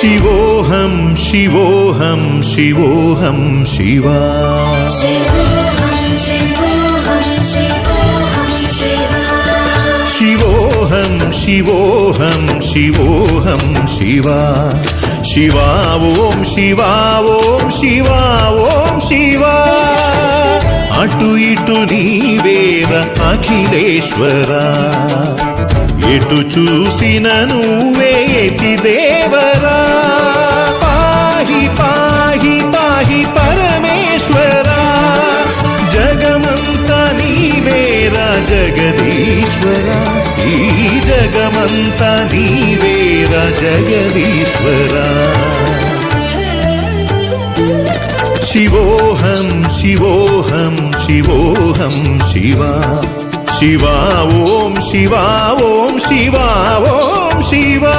शिवोऽहं शिवोऽहं शिवोऽहं शिवा शिवोऽहं शिवोऽहं शिवोऽहं शिवा शिवा ॐ शिवा ॐ शिवा ॐ शिवा అటు ఇటు నీవేర అఖిలేశ్వరా ఎటు చూసిన నువ్వే ఎతి దేవరా పాహి పాహి పాహి పరమేశ్వరా జగమంతా నీవేరా జగదీశ్వరా ఈ జగమంతా నీవేరా జగదీశ్వరా शिवोऽहं शिवोऽहं शिवोऽहं शिवा शिवा ॐ शिवा ॐ शिवा ॐ शिवा